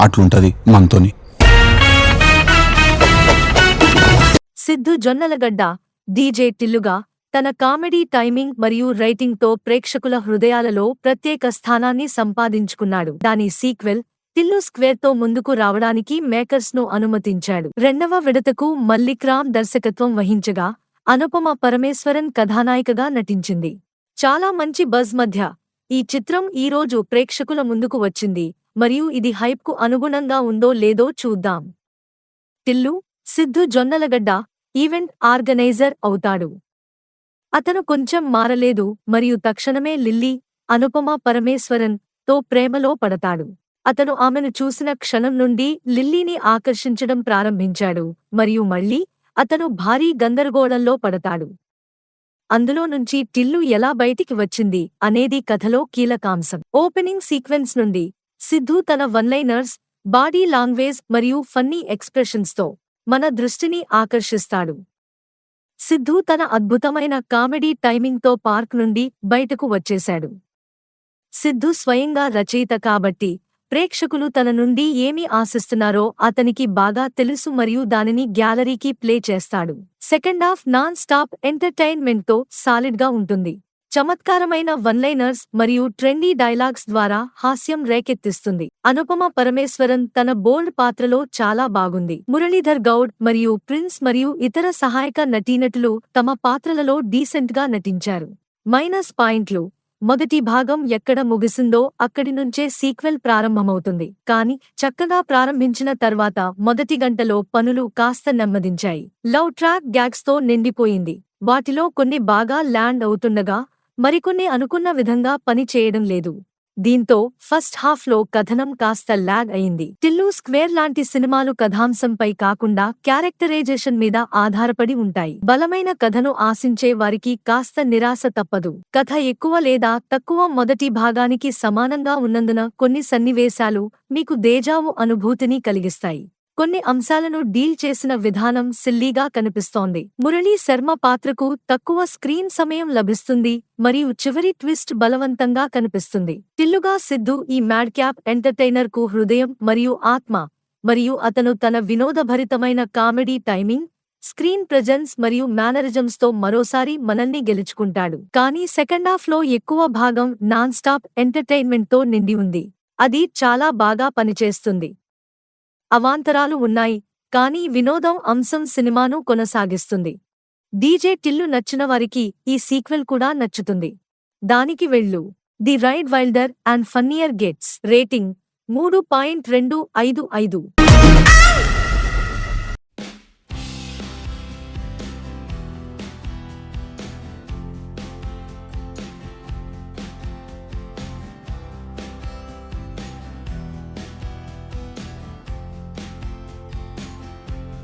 అట్లుంటది మనతోని. సిద్ధు జొన్నలగడ్డ డీజే టిల్లుగా తన కామెడీ టైమింగ్ మరియు రైటింగ్తో ప్రేక్షకుల హృదయాలలో ప్రత్యేక స్థానాన్ని సంపాదించుకున్నాడు. దాని సీక్వెల్ టిల్లు స్క్వేర్తో ముందుకు రావడానికి మేకర్స్ను అనుమతించాడు. రెండవ విడతకు మల్లిక్రామ్ దర్శకత్వం వహించగా అనుపమ పరమేశ్వరన్ కథానాయికగా నటించింది. చాలా మంచి బజ్ మధ్య ఈ చిత్రం ఈరోజు ప్రేక్షకుల ముందుకు వచ్చింది మరియు ఇది హైప్కు అనుగుణంగా ఉందో లేదో చూద్దాం. టిల్లు సిద్ధు జొన్నలగడ్డ ఈవెంట్ ఆర్గనైజర్ అవుతాడు. అతను కొంచెం మారలేదు మరియు తక్షణమే లిల్లీ అనుపమ పరమేశ్వరన్ తో ప్రేమలో పడతాడు. అతను ఆమెను చూసిన క్షణం నుండి లిల్లీని ఆకర్షించడం ప్రారంభించాడు మరియు మళ్ళీ అతను భారీ గందరగోళంలో పడతాడు. అందులో నుంచి టిల్లు ఎలా బయటికి వచ్చింది అనేది కథలో కీలకాంశం. ఓపెనింగ్ సీక్వెన్స్ నుండి సిద్ధు తన వన్లైనర్స్, బాడీ లాంగ్వేజ్ మరియు ఫన్నీ ఎక్స్ప్రెషన్స్తో మన దృష్టిని ఆకర్షిస్తాడు. సిద్ధు తన అద్భుతమైన కామెడీ టైమింగ్తో పార్క్ నుండి బయటకు వచ్చేశాడు. సిద్ధు స్వయంగా రచయిత కాబట్టి ప్రేక్షకులు తన నుండి ఏమి ఆశిస్తున్నారో అతనికి బాగా తెలుసు మరియు దానిని గ్యాలరీకి ప్లే చేస్తాడు. సెకండ్ హాఫ్ నాన్ స్టాప్ ఎంటర్టైన్మెంట్తో సాలిడ్గా ఉంటుంది. చమత్కారమైన వన్లైనర్స్ మరియు ట్రెండీ డైలాగ్స్ ద్వారా హాస్యం రేకెత్తిస్తుంది. అనుపమ పరమేశ్వరన్ తన బోల్డ్ పాత్రలో చాలా బాగుంది. మురళీధర్ గౌడ్ మరియు ప్రిన్స్ మరియు ఇతర సహాయక నటీనటులు తమ పాత్రలలో డీసెంట్గా నటించారు. మైనస్ పాయింట్లు: మొదటి భాగం ఎక్కడ ముగిసిందో అక్కడి నుంచే సీక్వెల్ ప్రారంభమవుతుంది. కానీ చక్కగా ప్రారంభించిన తర్వాత మొదటి గంటలో పనులు కాస్త నెమ్మదించాయి. లవ్ ట్రాక్ గ్యాగ్స్తో నిండిపోయింది. వాటిలో కొన్ని బాగా ల్యాండ్ అవుతుండగా మరికొన్ని అనుకున్న విధంగా పని చేయడం లేదు. దీంతో ఫస్ట్ హాఫ్లో కథనం కాస్త ల్యాగ్ అయింది. టిల్లు స్క్వేర్ లాంటి సినిమాలు కథాంశంపై కాకుండా క్యారెక్టరైజేషన్ మీద ఆధారపడి ఉంటాయి. బలమైన కథను ఆశించే వారికి కాస్త నిరాశ తప్పదు. కథ ఎక్కువ లేదా తక్కువ మొదటి భాగానికి సమానంగా ఉన్నందున కొన్ని సన్నివేశాలు మీకు దేజావు అనుభూతిని కలిగిస్తాయి. కొన్ని అంశాలను డీల్ చేసిన విధానం సిల్లీగా కనిపిస్తోంది. మురళీ శర్మ పాత్రకు తక్కువ స్క్రీన్ సమయం లభిస్తుంది మరియు చివరి ట్విస్ట్ బలవంతంగా కనిపిస్తుంది. టిల్లుగా సిద్ధు ఈ మ్యాడ్క్యాప్ ఎంటర్టైనర్కు హృదయం మరియు ఆత్మ, మరియు అతను తన వినోదభరితమైన కామెడీ టైమింగ్, స్క్రీన్ ప్రెజెన్స్ మరియు మేనరిజమ్స్తో మరోసారి మనల్ని గెలుచుకుంటాడు. కానీ సెకండాఫ్లో ఎక్కువ భాగం నాన్ స్టాప్ ఎంటర్టైన్మెంట్తో నిండి ఉంది. అది చాలా బాగా పనిచేస్తుంది. అవాంతరాలు ఉన్నాయి, కానీ వినోదం అంశం సినిమాను కొనసాగిస్తుంది. డీజే టిల్లు నచ్చిన వారికి ఈ సీక్వెల్ కూడా నచ్చుతుంది. దానికి వెళ్ళు. The ride wilder and funnier gets. Rating 3.255.